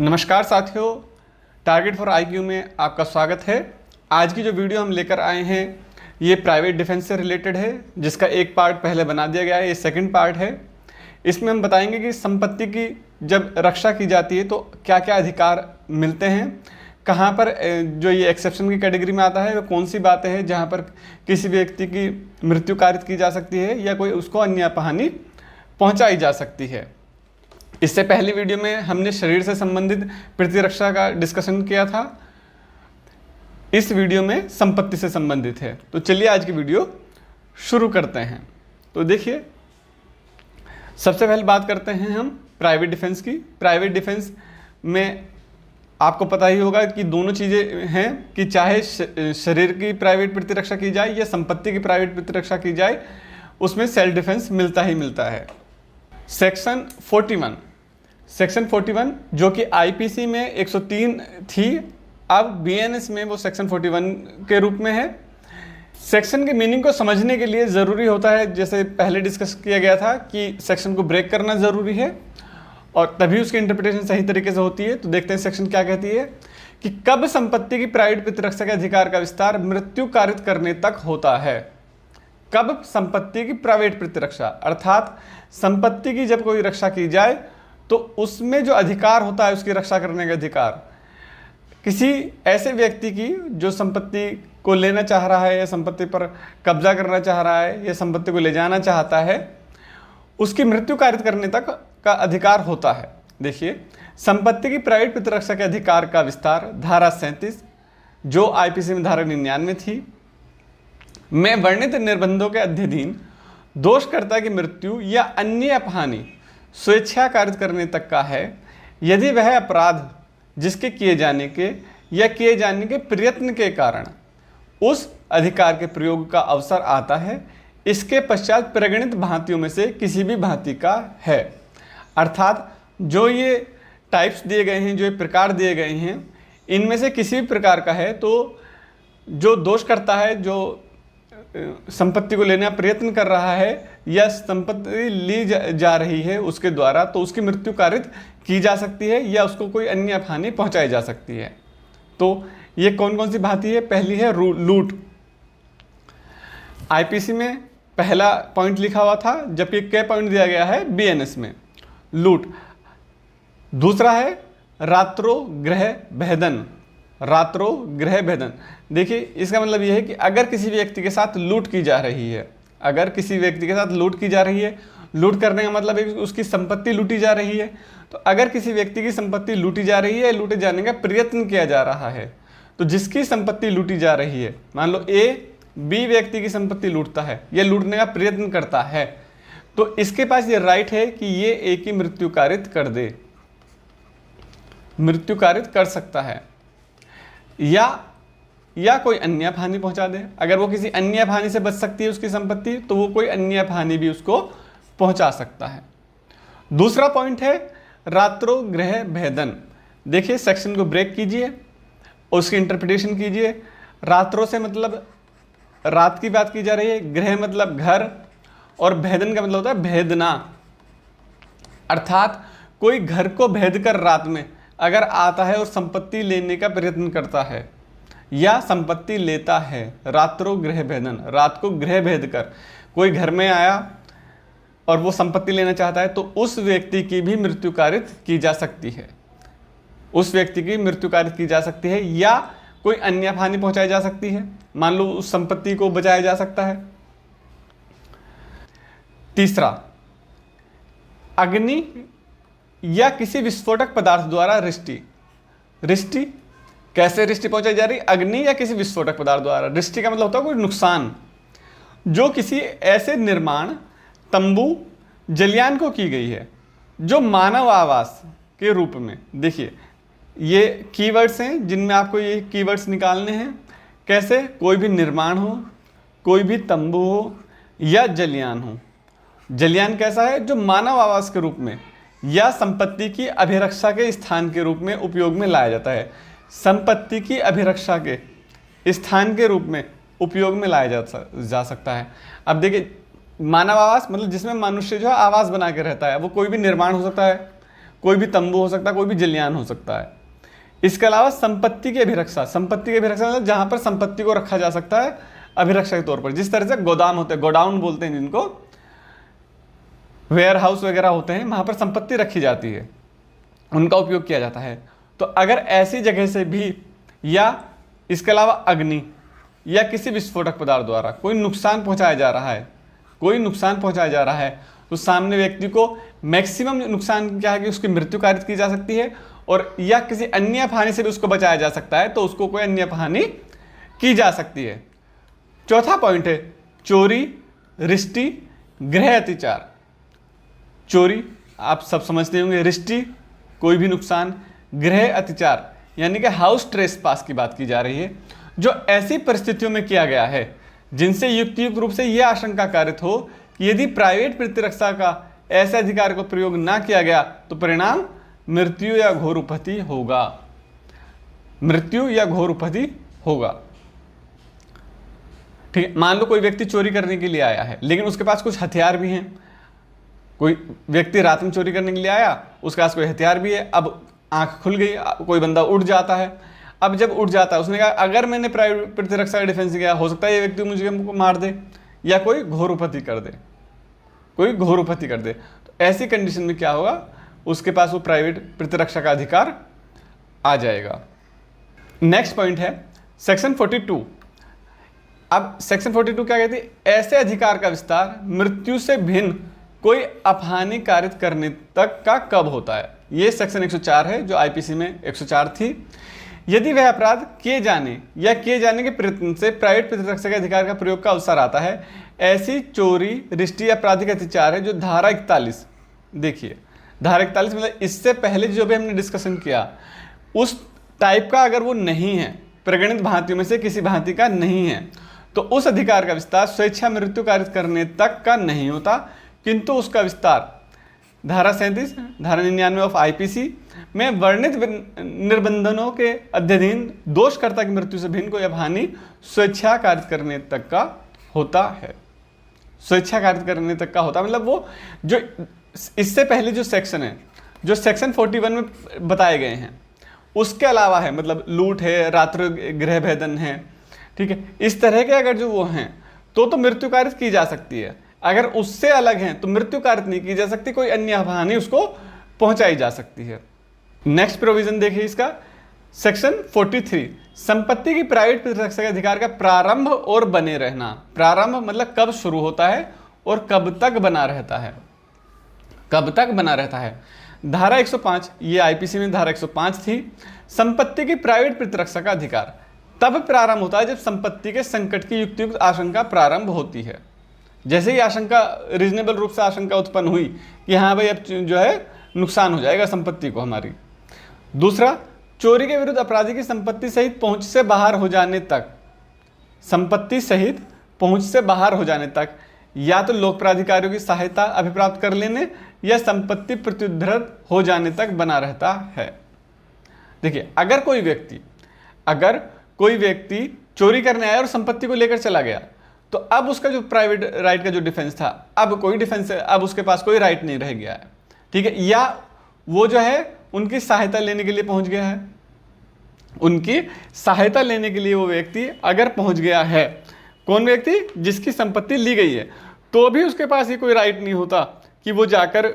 नमस्कार साथियों, target for IQ में आपका स्वागत है। आज की जो वीडियो हम लेकर आए हैं ये प्राइवेट डिफेंस से रिलेटेड है, जिसका एक पार्ट पहले बना दिया गया है, ये सेकंड पार्ट है। इसमें हम बताएंगे कि संपत्ति की जब रक्षा की जाती है तो क्या क्या अधिकार मिलते हैं, कहाँ पर जो ये एक्सेप्शन की कैटेगरी में आता है वो कौन सी बातें हैं जहाँ पर किसी व्यक्ति की मृत्यु कारित की जा सकती है या कोई उसको अन्य हानि पहुँचाई जा सकती है। इससे पहली वीडियो में हमने शरीर से संबंधित प्रतिरक्षा का डिस्कशन किया था, इस वीडियो में संपत्ति से संबंधित है। तो चलिए आज की वीडियो शुरू करते हैं। तो देखिए, सबसे पहले बात करते हैं हम प्राइवेट डिफेंस की। प्राइवेट डिफेंस में आपको पता ही होगा कि दोनों चीज़ें हैं कि चाहे शरीर की प्राइवेट प्रतिरक्षा की जाए या संपत्ति की प्राइवेट प्रतिरक्षा की जाए, उसमें सेल्फ डिफेंस मिलता ही मिलता है। सेक्शन 41 जो कि आईपीसी में 103 थी, अब बीएनएस में वो सेक्शन 41 के रूप में है। सेक्शन के मीनिंग को समझने के लिए ज़रूरी होता है, जैसे पहले डिस्कस किया गया था कि सेक्शन को ब्रेक करना ज़रूरी है और तभी उसकी इंटरप्रिटेशन सही तरीके से होती है। तो देखते हैं सेक्शन क्या कहती है कि कब संपत्ति की प्राइवेट प्रतिरक्षा के अधिकार का विस्तार मृत्यु कारित करने तक होता है। कब संपत्ति की प्राइवेट प्रतिरक्षा, अर्थात संपत्ति की जब कोई रक्षा की जाए तो उसमें जो अधिकार होता है, उसकी रक्षा करने का अधिकार, किसी ऐसे व्यक्ति की जो संपत्ति को लेना चाह रहा है या संपत्ति पर कब्जा करना चाह रहा है या संपत्ति को ले जाना चाहता है, उसकी मृत्यु कारित करने तक का अधिकार होता है। देखिए, संपत्ति की प्राइवेट प्रतिरक्षा के अधिकार का विस्तार धारा 37 जो आईपीसी में धारा 99 थी में वर्णित निर्बंधों के अध्ययन दोषकर्ता की मृत्यु या अन्य अपहानि स्वेच्छा कारित करने तक का है, यदि वह अपराध जिसके किए जाने के या किए जाने के प्रयत्न के कारण उस अधिकार के प्रयोग का अवसर आता है, इसके पश्चात प्रगणित भांतियों में से किसी भी भांति का है। अर्थात जो ये टाइप्स दिए गए हैं, जो ये प्रकार दिए गए हैं, इनमें से किसी भी प्रकार का है तो जो दोष करता है, जो संपत्ति को लेने का प्रयत्न कर रहा है या संपत्ति ली जा रही है उसके द्वारा, तो उसकी मृत्यु कारित की जा सकती है या उसको कोई अन्य हानि पहुंचाई जा सकती है। तो ये कौन कौन सी भांति है? पहली है लूट। आईपीसी में पहला पॉइंट लिखा हुआ था, जबकि क्या पॉइंट दिया गया है बीएनएस में? लूट। दूसरा है रात्रोग्रह भेदन। रात्रोग्रह भेदन, देखिए इसका मतलब यह है कि अगर किसी व्यक्ति के साथ लूट की जा रही है, अगर किसी व्यक्ति के साथ लूट की जा रही है, लूट करने का मतलब है कि उसकी संपत्ति लूटी जा रही है, तो अगर किसी व्यक्ति की संपत्ति लूटी जा रही है, लूटे जाने का प्रयत्न किया जा रहा है, तो जिसकी संपत्ति लूटी जा रही है, मान लो ए बी व्यक्ति की संपत्ति लूटता है या लूटने का प्रयत्न करता है, तो इसके पास ये राइट है कि ये ए की मृत्यु कारित कर दे, मृत्यु कारित कर सकता है या कोई अन्य हानि पहुंचा दे। अगर वो किसी अन्य हानि से बच सकती है उसकी संपत्ति, तो वो कोई अन्य हानि भी उसको पहुंचा सकता है। दूसरा पॉइंट है रात्रोग्रह भेदन। देखिए, सेक्शन को ब्रेक कीजिए, उसकी इंटरप्रिटेशन कीजिए। रात्रों से मतलब रात की बात की जा रही है, ग्रह मतलब घर, और भेदन का मतलब होता है भेदना। अर्थात कोई घर को भेद कर रात में अगर आता है और संपत्ति लेने का प्रयत्न करता है या संपत्ति लेता है, रात्रोग्रह भेदन, रात को गृह भेद कर कोई घर में आया और वो संपत्ति लेना चाहता है, तो उस व्यक्ति की भी मृत्यु कारित की जा सकती है, उस व्यक्ति की मृत्यु कारित की जा सकती है या कोई अन्य हानि पहुंचाई जा सकती है। मान लो उस संपत्ति को बचाया जा सकता है। तीसरा, अग्नि या किसी विस्फोटक पदार्थ द्वारा रिष्टि। कैसे रिष्टि पहुंचाई जा रही? अग्नि या किसी विस्फोटक पदार्थ द्वारा। रिष्टि का मतलब होता है कोई नुकसान जो किसी ऐसे निर्माण, तंबू, जलयान को की गई है जो मानव आवास के रूप में। देखिए, ये कीवर्ड्स हैं जिनमें आपको ये कीवर्ड्स निकालने हैं। कैसे? कोई भी निर्माण हो, कोई भी तंबू हो या जलयान हो। जलयान कैसा है? जो मानव आवास के रूप में या संपत्ति की अभिरक्षा के स्थान के रूप में उपयोग में लाया जाता है। संपत्ति की अभिरक्षा के स्थान के रूप में उपयोग में लाया जा सकता है। अब देखिए, मानव आवास मतलब जिसमें मनुष्य जो है आवास बना के रहता है, वो कोई भी निर्माण हो सकता है, कोई भी तंबू हो सकता है, कोई भी जलियान हो सकता है। इसके अलावा संपत्ति की अभिरक्षा, संपत्ति की अभिरक्षा मतलब जहां पर संपत्ति को रखा जा सकता है अभिरक्षा के तौर पर, जिस तरह से गोदाम होते हैं, गोडाउन बोलते हैं जिनको, वेयर हाउस वगैरह होते हैं, वहां पर संपत्ति रखी जाती है, उनका उपयोग किया जाता है। तो अगर ऐसी जगह से भी या इसके अलावा अग्नि या किसी विस्फोटक पदार्थ द्वारा कोई नुकसान पहुंचाया जा रहा है, कोई नुकसान पहुंचाया जा रहा है, तो सामने व्यक्ति को मैक्सिमम नुकसान क्या है कि उसकी मृत्यु कारित की जा सकती है, और या किसी अन्य हानि से भी उसको बचाया जा सकता है, तो उसको कोई अन्य हानि की जा सकती है। चौथा पॉइंट है चोरी, रिष्टि, गृह अतिचार। चोरी आप सब समझते होंगे, रिष्टि कोई भी नुकसान, गृह अतिचार यानी कि हाउस ट्रेसपास की बात की जा रही है, जो ऐसी परिस्थितियों में किया गया है जिनसे युक्तियुक्त रूप से यह आशंका कारित हो कि यदि प्राइवेट प्रतिरक्षा का ऐसे अधिकार को प्रयोग ना किया गया तो परिणाम मृत्यु या घोर उपहति होगा, मृत्यु या घोर उपहति होगा। ठीक है, मान लो कोई व्यक्ति चोरी करने के लिए आया है लेकिन उसके पास कुछ हथियार भी हैं। कोई व्यक्ति रात में चोरी करने के लिए आया, उसके पास कोई हथियार भी है, अब आंख खुल गई, कोई बंदा उठ जाता है। अब जब उठ जाता है उसने कहा अगर मैंने प्राइवेट प्रतिरक्षा का डिफेंस किया, हो सकता है ये व्यक्ति मुझे मार दे या कोई घोर उपहति कर दे, कोई घोर उपहति कर दे। तो ऐसी कंडीशन में क्या होगा, उसके पास वो प्राइवेट प्रतिरक्षा का अधिकार आ जाएगा। नेक्स्ट पॉइंट है सेक्शन 42। अब सेक्शन 42 क्या कहती है, ऐसे अधिकार का विस्तार मृत्यु से भिन्न कोई अपहानि कारित करने तक का कब होता है। ये सेक्शन 104 है जो आईपीसी में 104 थी। यदि वह अपराध किए जाने या किए जाने के प्रयत्न से प्राइवेट प्रतिरक्षा के अधिकार का प्रयोग का अवसर आता है, ऐसी चोरी, रिष्टि या आपराधिक अत्याचार है जो धारा 41, देखिए धारा 41 मतलब इससे पहले जो भी हमने डिस्कशन किया उस टाइप का अगर वो नहीं है, प्रगणित भांतियों में से किसी भांति का नहीं है, तो उस अधिकार का विस्तार स्वेच्छा मृत्यु कारित करने तक का नहीं होता, किंतु उसका विस्तार धारा 37, धारा 99 ऑफ आईपीसी में वर्णित निर्बंधनों के अध्ययन दोषकर्ता की मृत्यु से भिन्न कोई अपहानि स्वेच्छा कारित करने तक का होता है। स्वेच्छा कारित करने तक का होता है मतलब वो जो इससे पहले जो सेक्शन है, जो सेक्शन 41 में बताए गए हैं उसके अलावा है, मतलब लूट है, रात्र गृह भेदन है, ठीक है, इस तरह के अगर जो वो हैं तो मृत्यु कारित की जा सकती है। अगर उससे अलग हैं तो मृत्यु कारित नहीं की जा सकती, कोई अन्य हानि उसको पहुंचाई जा सकती है। नेक्स्ट प्रोविजन देखिए इसका, सेक्शन 43, संपत्ति की प्राइवेट प्रतिरक्षा के अधिकार का प्रारंभ और बने रहना। प्रारंभ मतलब कब शुरू होता है और कब तक बना रहता है, कब तक बना रहता है। धारा 105, ये आईपीसी में धारा 105 थी, संपत्ति की प्राइवेट प्रतिरक्षा का अधिकार तब प्रारंभ होता है जब संपत्ति के संकट की युक्तियुक्त आशंका प्रारंभ होती है। जैसे ही आशंका, रीजनेबल रूप से आशंका उत्पन्न हुई कि हाँ भाई अब जो है नुकसान हो जाएगा संपत्ति को हमारी। दूसरा, चोरी के विरुद्ध अपराधी की संपत्ति सहित पहुंच से बाहर हो जाने तक, संपत्ति सहित पहुंच से बाहर हो जाने तक या तो लोक प्राधिकारियों की सहायता अभिप्राप्त कर लेने या संपत्ति प्रत्युद्धृत हो जाने तक बना रहता है। देखिए अगर कोई व्यक्ति चोरी करने आया और संपत्ति को लेकर चला गया तो अब उसका जो प्राइवेट राइट का जो डिफेंस था, अब कोई डिफेंस, अब उसके पास कोई राइट नहीं रह गया है, ठीक है, या वो जो है उनकी सहायता लेने के लिए पहुंच गया है, उनकी सहायता लेने के लिए वो व्यक्ति अगर पहुंच गया है, कौन व्यक्ति, जिसकी संपत्ति ली गई है, तो भी उसके पास ये कोई राइट नहीं होता कि वो जाकर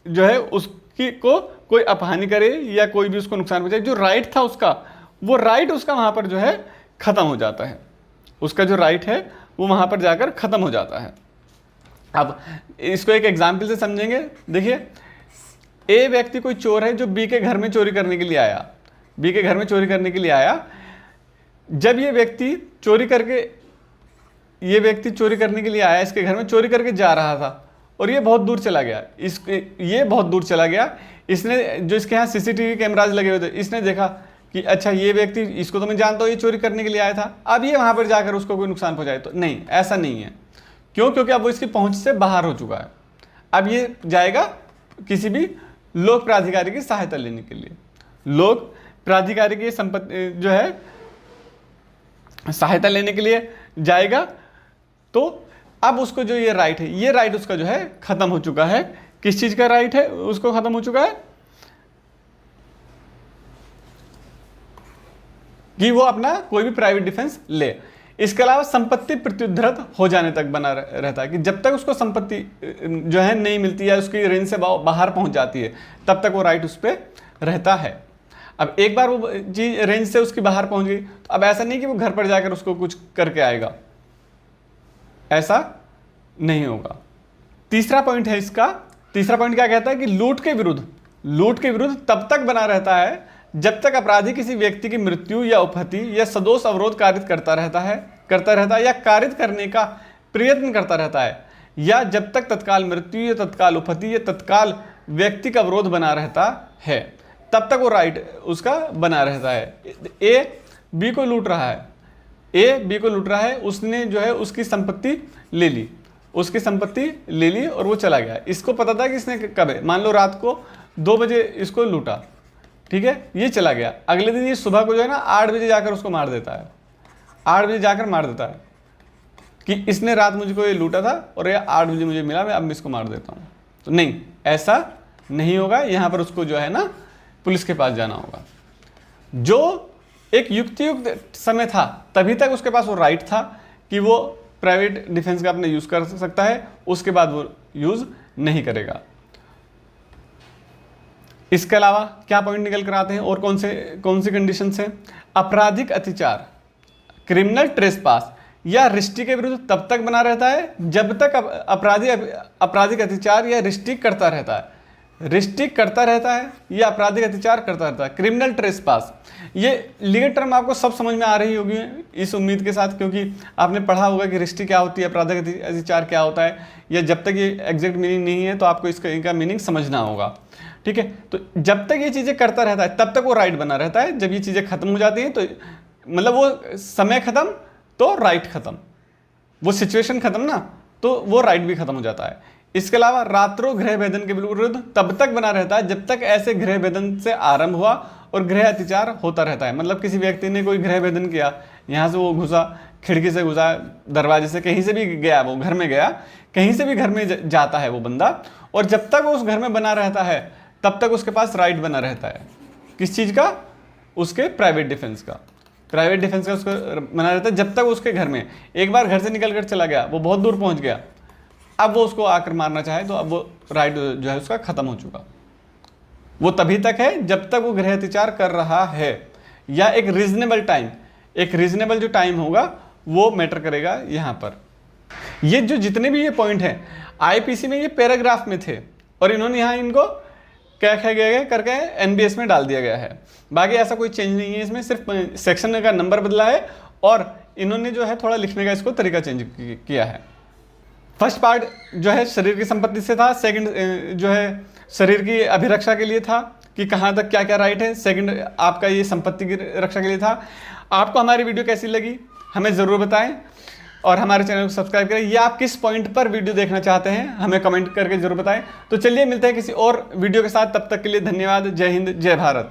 जो है उसकी को कोई अपहानि करे या कोई भी उसको नुकसान पहुंचाए। जो राइट था उसका, वो राइट उसका वहां पर जो है खत्म हो जाता है, उसका जो राइट है वो वहां पर जाकर खत्म हो जाता है। अब इसको एक एग्जाम्पल से समझेंगे। देखिए ए व्यक्ति कोई चोर है जो बी के घर में चोरी करने के लिए आया, बी के घर में चोरी करने के लिए आया। जब ये व्यक्ति चोरी करने के लिए आया, इसके घर में चोरी करके जा रहा था और ये बहुत दूर चला गया, ये बहुत दूर चला गया। इसने जो इसके यहाँ सीसीटीवी कैमराज लगे हुए थे, इसने देखा कि अच्छा ये व्यक्ति, इसको तो मैं जानता हूँ ये चोरी करने के लिए आया था, अब ये वहाँ पर जाकर उसको कोई नुकसान पहुँचाए, तो नहीं, ऐसा नहीं है। क्यों? क्योंकि अब वो इसकी पहुँच से बाहर हो चुका है। अब ये जाएगा किसी भी लोक प्राधिकारी की सहायता लेने के लिए, लोक प्राधिकारी की संपत्ति जो है सहायता लेने के लिए जाएगा, तो अब उसको जो ये राइट उसका जो है खत्म हो चुका है। किस चीज़ का राइट है उसको खत्म हो चुका है? कि वो अपना कोई भी प्राइवेट डिफेंस ले। इसके अलावा संपत्ति प्रत्युद्धृत हो जाने तक बना रहता है, कि जब तक उसको संपत्ति जो है नहीं मिलती है, उसकी रेंज से बाहर पहुंच जाती है, तब तक वो राइट उस पर रहता है। अब एक बार वो चीज रेंज से उसकी बाहर पहुंच गई, तो अब ऐसा नहीं कि वो घर पर जाकर उसको कुछ करके आएगा, ऐसा नहीं होगा। तीसरा पॉइंट है इसका, तीसरा पॉइंट क्या कहता है कि लूट के विरुद्ध तब तक बना रहता है जब तक अपराधी किसी व्यक्ति की मृत्यु या उपहति या सदोष अवरोध कारित करता रहता है या कारित करने का प्रयत्न करता रहता है, या जब तक तत्काल मृत्यु या तत्काल उपहति या तत्काल व्यक्ति का अवरोध बना रहता है, तब तक वो राइट उसका बना रहता है। ए बी को लूट रहा है, उसने जो है उसकी संपत्ति ले ली और वो चला गया। इसको पता था कि इसने कब है, मान लो रात को 2 बजे इसको लूटा, ठीक है, ये चला गया। अगले दिन ये सुबह को जो है ना 8 बजे जाकर उसको मार देता है, 8 बजे जाकर मार देता है कि इसने रात मुझको ये लूटा था और ये 8 बजे मुझे मिला, मैं अब इसको मार देता हूँ। तो नहीं, ऐसा नहीं होगा। यहाँ पर उसको जो है ना पुलिस के पास जाना होगा। जो एक युक्त समय था तभी तक उसके पास वो राइट था कि वो प्राइवेट डिफेंस का अपने यूज कर सकता है, उसके बाद वो यूज नहीं करेगा। इसके अलावा क्या पॉइंट निकल कर आते हैं और कौन सी कंडीशंस हैं? आपराधिक अत्याचार, क्रिमिनल ट्रेसपास या रिष्टि के विरुद्ध तब तक बना रहता है जब तक आपराधिक अत्याचार या रिष्टि करता रहता है, या आपराधिक अत्याचार करता रहता है। क्रिमिनल ट्रेसपास, ये लीगल टर्म आपको सब समझ में आ रही होगी इस उम्मीद के साथ, क्योंकि आपने पढ़ा होगा कि रिष्टि क्या होती है, आपराधिक अत्याचार क्या होता है, या जब तक ये एग्जैक्ट मीनिंग नहीं है तो आपको इनका मीनिंग समझना होगा, ठीक है। तो जब तक ये चीज़ें करता रहता है तब तक वो राइट बना रहता है। जब ये चीज़ें खत्म हो जाती हैं तो मतलब वो समय खत्म तो राइट खत्म, वो सिचुएशन खत्म ना, तो वो राइट भी खत्म हो जाता है। इसके अलावा रात्रों गृह भेदन के विरुद्ध तब तक बना रहता है जब तक ऐसे गृह भेदन से आरंभ हुआ और गृह अत्याचार होता रहता है। मतलब किसी व्यक्ति ने कोई गृह भेदन किया, यहाँ से वो घुसा, खिड़की से घुसा, दरवाजे से, कहीं से भी गया, वो घर में गया, कहीं से भी घर में जाता है वो बंदा, और जब तक वो उस घर में बना रहता है तब तक उसके पास राइट बना रहता है। किस चीज़ का? उसके प्राइवेट डिफेंस का उसको बना रहता है जब तक उसके घर में। एक बार घर से निकल कर चला गया, वो बहुत दूर पहुंच गया, अब वो उसको आकर मारना चाहे तो अब वो राइट जो है उसका खत्म हो चुका। वो तभी तक है जब तक वो गृह अत्याचार कर रहा है, या एक रीजनेबल जो टाइम होगा वो मैटर करेगा यहाँ पर। ये जो जितने भी ये पॉइंट हैं आईपीसी में ये पैराग्राफ में थे और इन्होंने यहाँ इनको क्या गया करके एनबीएस में डाल दिया गया है। बाकी ऐसा कोई चेंज नहीं है इसमें, सिर्फ सेक्शन का नंबर बदला है और इन्होंने जो है थोड़ा लिखने का इसको तरीका चेंज किया है। फर्स्ट पार्ट जो है शरीर की संपत्ति से था, सेकंड जो है शरीर की अभिरक्षा के लिए था कि कहाँ तक क्या क्या राइट है, सेकंड आपका ये संपत्ति की रक्षा के लिए था। आपको हमारी वीडियो कैसी लगी हमें ज़रूर बताएं और हमारे चैनल को सब्सक्राइब करें। ये आप किस पॉइंट पर वीडियो देखना चाहते हैं हमें कमेंट करके जरूर बताएं। तो चलिए मिलते हैं किसी और वीडियो के साथ, तब तक के लिए धन्यवाद। जय हिंद, जय भारत।